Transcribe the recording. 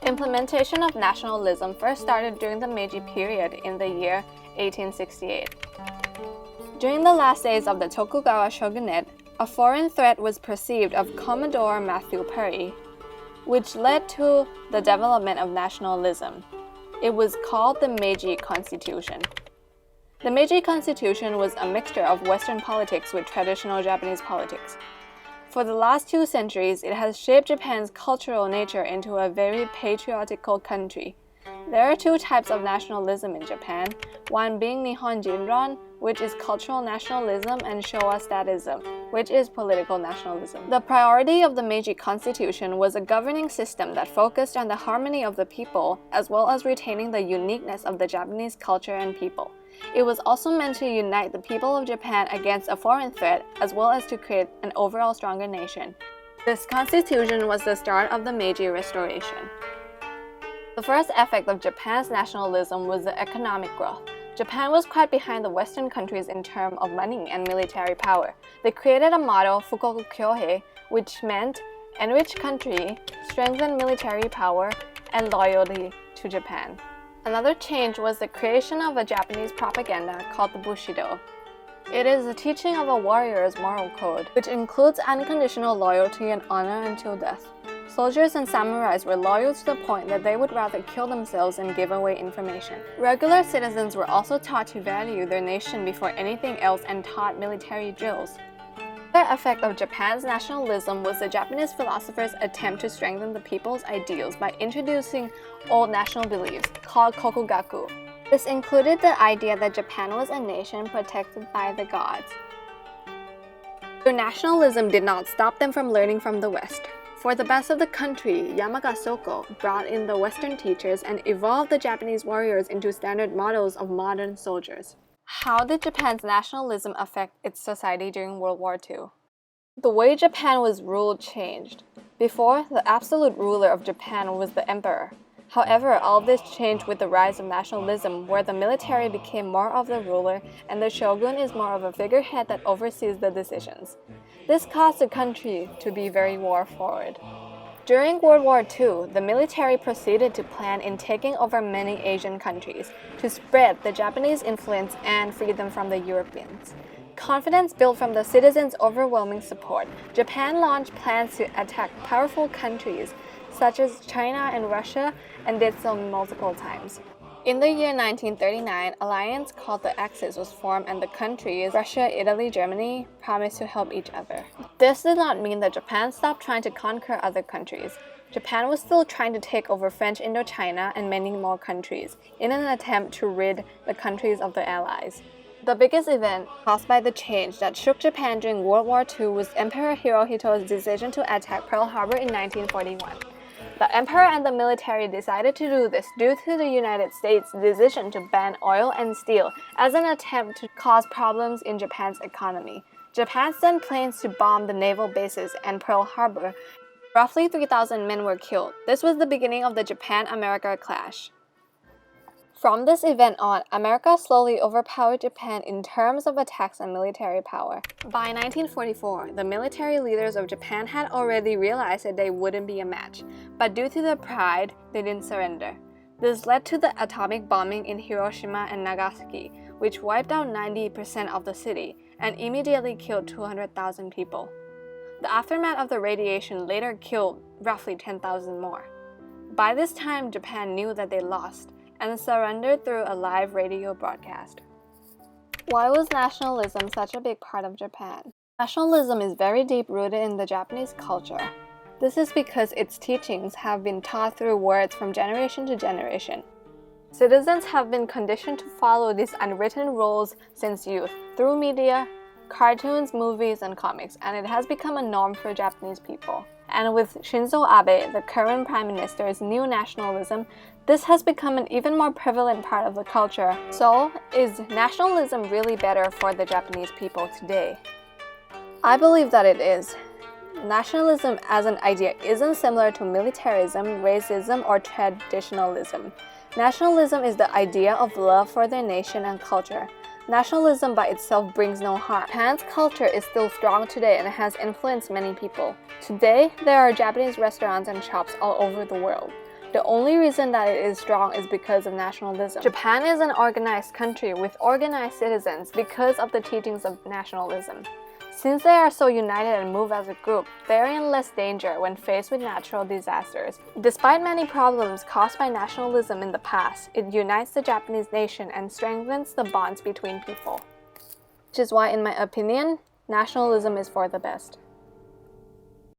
Implementation of nationalism first started during the Meiji period in the year 1868. During the last days of the Tokugawa shogunate, a foreign threat was perceived of Commodore Matthew Perry, which led to the development of nationalism. It was called the Meiji Constitution. The Meiji Constitution was a mixture of Western politics with traditional Japanese politics. For the last 2 centuries, it has shaped Japan's cultural nature into a very patriotical country. There are 2 types of nationalism in Japan, one being Nihon Jinron, which is cultural nationalism, and Showa statism, which is political nationalism. The priority of the Meiji Constitution was a governing system that focused on the harmony of the people, as well as retaining the uniqueness of the Japanese culture and people. It was also meant to unite the people of Japan against a foreign threat, as well as to create an overall stronger nation. This constitution was the start of the Meiji Restoration. The first effect of Japan's nationalism was the economic growth. Japan was quite behind the Western countries in terms of money and military power. They created a motto, Fukoku Kyohei, which meant enrich country, strengthen military power, and loyalty to Japan. Another change was the creation of a Japanese propaganda called the Bushido. It is a teaching of a warrior's moral code, which includes unconditional loyalty and honor until death. Soldiers and samurais were loyal to the point that they would rather kill themselves than give away information. Regular citizens were also taught to value their nation before anything else and taught military drills. The effect of Japan's nationalism was the Japanese philosophers' attempt to strengthen the people's ideals by introducing old national beliefs called kokugaku. This included the idea that Japan was a nation protected by the gods. Their nationalism did not stop them from learning from the West. For the best of the country, Yamaga Soko brought in the Western teachers and evolved the Japanese warriors into standard models of modern soldiers. How did Japan's nationalism affect its society during World War II? The way Japan was ruled changed. Before, the absolute ruler of Japan was the emperor. However, all this changed with the rise of nationalism, where the military became more of the ruler and the shogun is more of a figurehead that oversees the decisions. This caused the country to be very war-forward. During World War II, the military proceeded to plan in taking over many Asian countries to spread the Japanese influence and free them from the Europeans. Confidence built from the citizens' overwhelming support, Japan launched plans to attack powerful countries such as China and Russia, and did so multiple times. In the year 1939, an alliance called the Axis was formed, and the countries Russia, Italy, Germany promised to help each other. This did not mean that Japan stopped trying to conquer other countries. Japan was still trying to take over French Indochina and many more countries in an attempt to rid the countries of the Allies. The biggest event caused by the change that shook Japan during World War II was Emperor Hirohito's decision to attack Pearl Harbor in 1941. The emperor and the military decided to do this due to the United States' decision to ban oil and steel as an attempt to cause problems in Japan's economy. Japan sent planes to bomb the naval bases and Pearl Harbor. Roughly 3,000 men were killed. This was the beginning of the Japan-America clash. From this event on, America slowly overpowered Japan in terms of attacks and military power. By 1944, the military leaders of Japan had already realized that they wouldn't be a match, but due to their pride, they didn't surrender. This led to the atomic bombing in Hiroshima and Nagasaki, which wiped out 90% of the city and immediately killed 200,000 people. The aftermath of the radiation later killed roughly 10,000 more. By this time, Japan knew that they lost and surrendered through a live radio broadcast. Why was nationalism such a big part of Japan? Nationalism is very deep-rooted in the Japanese culture. This is because its teachings have been taught through words from generation to generation. Citizens have been conditioned to follow these unwritten rules since youth, through media, cartoons, movies, and comics, and it has become a norm for Japanese people. And with Shinzo Abe, the current Prime Minister's new nationalism, this has become an even more prevalent part of the culture. So, is nationalism really better for the Japanese people today? I believe that it is. Nationalism as an idea isn't similar to militarism, racism, or traditionalism. Nationalism is the idea of love for their nation and culture. Nationalism by itself brings no harm. Japan's culture is still strong today and has influenced many people. Today, there are Japanese restaurants and shops all over the world. The only reason that it is strong is because of nationalism. Japan is an organized country with organized citizens because of the teachings of nationalism. Since they are so united and move as a group, they are in less danger when faced with natural disasters. Despite many problems caused by nationalism in the past, it unites the Japanese nation and strengthens the bonds between people. Which is why, in my opinion, nationalism is for the best.